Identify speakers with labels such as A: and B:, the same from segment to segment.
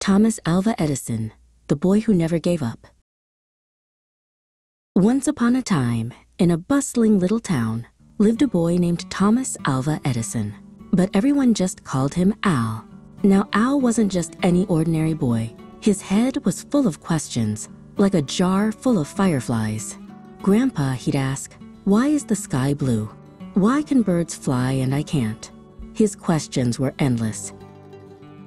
A: Thomas Alva Edison, the boy who never gave up. Once upon a time, in a bustling little town, lived a boy named Thomas Alva Edison. But everyone just called him Al. Now, Al wasn't just any ordinary boy. His head was full of questions, like a jar full of fireflies. Grandpa, he'd ask, "Why is the sky blue? Why can birds fly and I can't?" His questions were endless.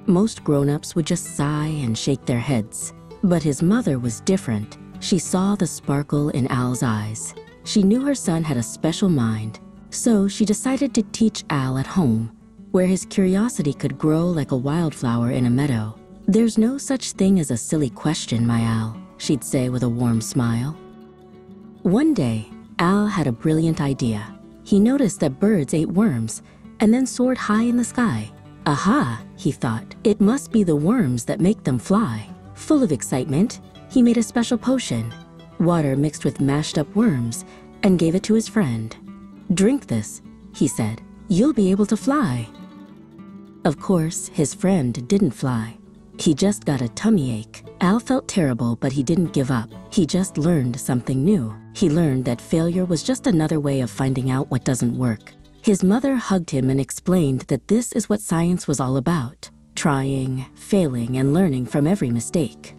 A: Most grown-ups would just sigh and shake their heads. But his mother was different. She saw the sparkle in Al's eyes. She knew her son had a special mind, so she decided to teach Al at home, where his curiosity could grow like a wildflower in a meadow. "There's no such thing as a silly question, my Al," she'd say with a warm smile. One day, Al had a brilliant idea. He noticed that birds ate worms and then soared high in the sky. Aha, he thought, it must be the worms that make them fly. Full of excitement, he made a special potion, water mixed with mashed up worms, and gave it to his friend. "Drink this," he said. "You'll be able to fly." Of course, his friend didn't fly. He just got a tummy ache. Al felt terrible, but he didn't give up. He just learned something new. He learned that failure was just another way of finding out what doesn't work. His mother hugged him and explained that this is what science was all about: trying, failing, and learning from every mistake.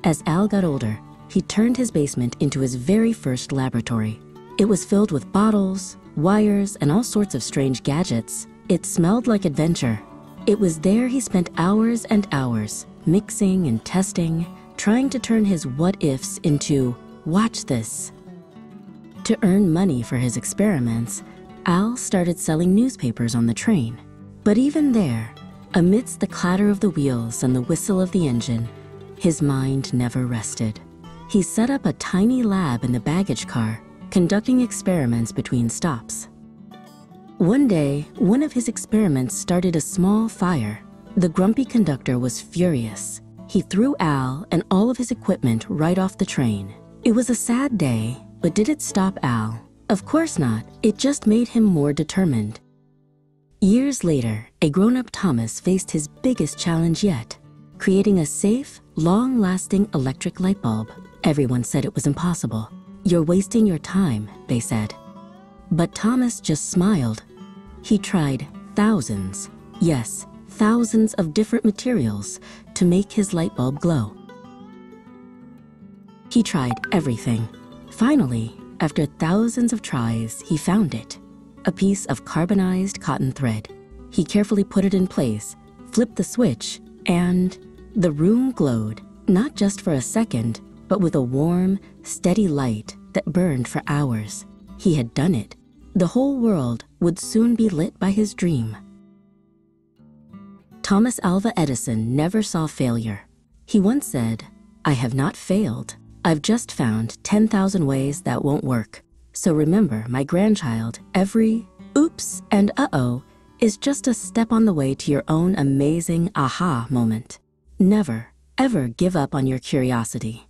A: As Al got older, he turned his basement into his very first laboratory. It was filled with bottles, wires, and all sorts of strange gadgets. It smelled like adventure. It was there he spent hours and hours, mixing and testing, trying to turn his what-ifs into "watch this." To earn money for his experiments, Al started selling newspapers on the train. But even there, amidst the clatter of the wheels and the whistle of the engine, his mind never rested. He set up a tiny lab in the baggage car, conducting experiments between stops. One day, one of his experiments started a small fire. The grumpy conductor was furious. He threw Al and all of his equipment right off the train. It was a sad day, but did it stop Al? Of course not. It just made him more determined. Years later, a grown-up Thomas faced his biggest challenge yet: creating a safe, long-lasting electric light bulb. Everyone said it was impossible. "You're wasting your time," they said. But Thomas just smiled. He tried thousands, yes, thousands of different materials to make his light bulb glow. He tried everything. Finally, after thousands of tries, he found it: a piece of carbonized cotton thread. He carefully put it in place, flipped the switch, and the room glowed, not just for a second, but with a warm, steady light that burned for hours. He had done it. The whole world would soon be lit by his dream. Thomas Alva Edison never saw failure. He once said, "I have not failed. I've just found 10,000 ways that won't work. So remember, my grandchild, every oops and uh-oh is just a step on the way to your own amazing aha moment." Never, ever give up on your curiosity.